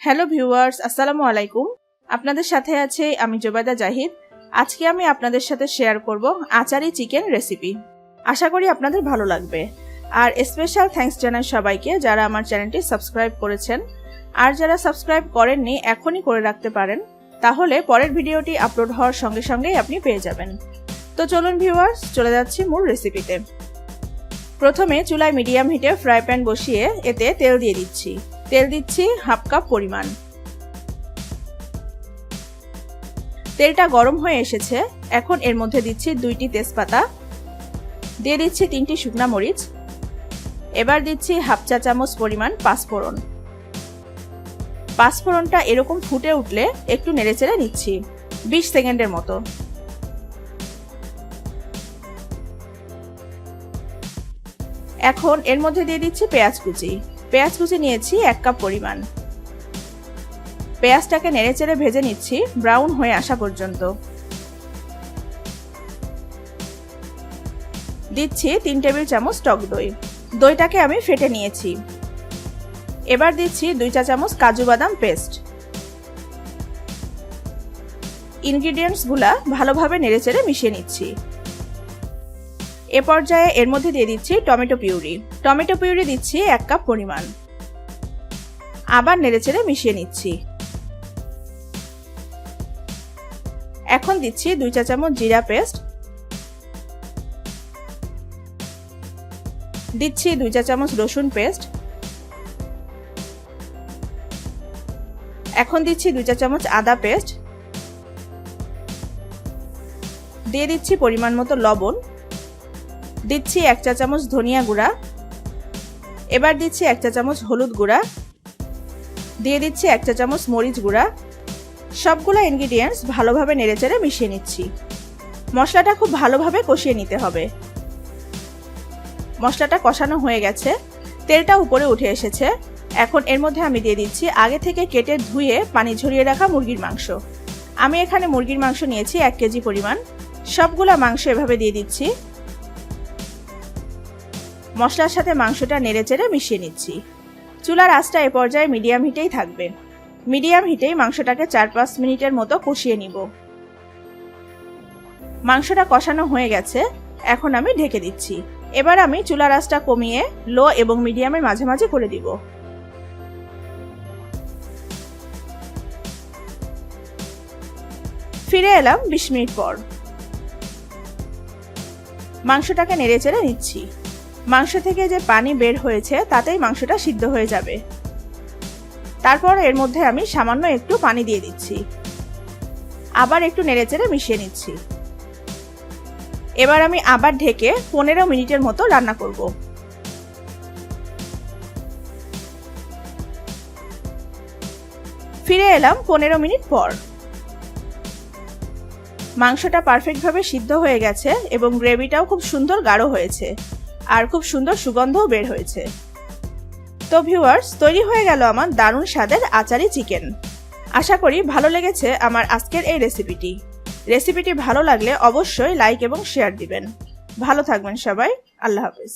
Hello viewers, আসসালামু আলাইকুম। আপনাদের সাথে আছে আমি জোবাদা জাহিদ। আজকে আমি আপনাদের সাথে শেয়ার করব আচারি চিকেন রেসিপি। আশা করি আপনাদের ভালো লাগবে। আর স্পেশাল থ্যাঙ্কস জানাই সবাইকে যারা আমার চ্যানেলটি সাবস্ক্রাইব করেছেন। আর যারা সাবস্ক্রাইব করেননি এখনই করে রাখতে পারেন, তাহলে পরের ভিডিওটি আপলোড হওয়ার সঙ্গে সঙ্গেই আপনি পেয়ে যাবেন। তো চলুন ভিউয়ার্স, চলে যাচ্ছি মূল রেসিপিতে। প্রথমে চুলায় মিডিয়াম হিটে ফ্রাই প্যান বসিয়ে এতে তেল দিয়ে দিচ্ছি। তেল দিচ্ছি হাফ কাপ পরিমাণ। তেলটা গরম হয়ে এসেছে, এখন এর মধ্যে দিচ্ছি 2টি তেজপাতা, দিয়ে দিচ্ছি 3টি শুকনা মরিচ। এবার দিচ্ছি হাফ চা চামচ পরিমাণ পাঁচফোড়ন। পাঁচফোড়নটা এরকম ফুটে উঠলে একটু নেড়েচেড়ে নিচ্ছি 20 সেকেন্ডের মতো। এখন এর মধ্যে দিয়ে দিচ্ছি পেঁয়াজ কুচি। পেঁয়াজ কুচি নিয়েছি 1 কাপ পরিমাণ। পেঁয়াজটাকে নেড়েচেড়ে ভেজে নিচ্ছি ব্রাউন হয়ে আসা পর্যন্ত। দিচ্ছি 3 টেবিল চামচ টক দই। দইটাকে আমি ফেটে নিয়েছি। এবার দিচ্ছি 2 চা চামচ কাজু বাদাম পেস্ট। ইনগ্রিডিয়েন্টসগুলা ভালোভাবে নেড়েচেড়ে মিশিয়ে নিচ্ছি। এ পর্যায়ে এর মধ্যে দিয়ে দিচ্ছি টমেটো পিউরি। টমেটো পিউরি দিচ্ছি 1 কাপ পরিমাণ। আবার নেড়েচেড়ে মিশিয়ে নিচ্ছি। এখন দিচ্ছি 2 চা চামচ জিরা পেস্ট। দিচ্ছি 2 চা চামচ রসুন পেস্ট। এখন দিচ্ছি 2 চা চামচ আদা পেস্ট। দিয়ে দিচ্ছি পরিমাণ মতো লবণ। দিচ্ছি 1 চা চামচ ধনিয়া গুঁড়া। এবার দিচ্ছি 1 চা চামচ হলুদ গুঁড়া। দিয়ে দিচ্ছি 1 চা চামচ মরিচ গুঁড়া। সবগুলো ইনগ্রিডিয়েন্টস ভালোভাবে নেড়েচেড়ে মিশিয়ে নিচ্ছি। মশলাটা খুব ভালোভাবে কষিয়ে নিতে হবে। মশলাটা কষানো হয়ে গেছে, তেলটা উপরে উঠে এসেছে। এখন এর মধ্যে আমি দিয়ে দিচ্ছি আগে থেকে কেটে ধুয়ে পানি ঝরিয়ে রাখা মুরগির মাংস। আমি এখানে মুরগির মাংস নিয়েছি 1 কেজি পরিমাণ। সবগুলা মাংস এভাবে দিয়ে দিচ্ছি। মশলার সাথে মাংসটা নেড়েচেড়ে মিশিয়ে নিচ্ছি। চুলার আঁচটা এ পর্যায়ে মিডিয়াম হিটেই থাকবে। মিডিয়াম হিটেই মাংসটাকে 4-5 মিনিটের মতো কষিয়ে নিব। মাংসটা কষানো হয়ে গেছে, এখন আমি ঢেকে দিচ্ছি। এবার আমি চুলার আঁচটা কমিয়ে লো এবং মিডিয়ামের মাঝামাঝি করে দিব। ফিরে এলাম 20 মিনিট পর। মাংসটাকে নেড়েচেড়ে নিচ্ছি। মাংস থেকে যে পানি বের হয়েছে তাতেই মাংসটা সিদ্ধ হয়ে যাবে। তারপর এর মধ্যে আমি সামান্য একটু পানি দিয়ে দিচ্ছি। আবার একটু নেড়েচেড়ে মিশিয়ে নিচ্ছি। এবার আমি আবার ঢেকে 15 মিনিটের মতো রান্না করব। ফিরে এলাম 15 মিনিট পর। মাংসটা পারফেক্টভাবে সিদ্ধ হয়ে গেছে এবং গ্রেভিটাও খুব সুন্দর গাঢ় হয়েছে আর খুব সুন্দর সুগন্ধও বের হয়েছে। তো ভিউয়ার্স, তৈরি হয়ে গেল আমার দারুণ স্বাদের আচারি চিকেন। আশা করি ভালো লেগেছে আমার আজকের এই রেসিপিটি। রেসিপিটি ভালো লাগলে অবশ্যই লাইক এবং শেয়ার দিবেন। ভালো থাকবেন সবাই। আল্লাহ হাফেজ।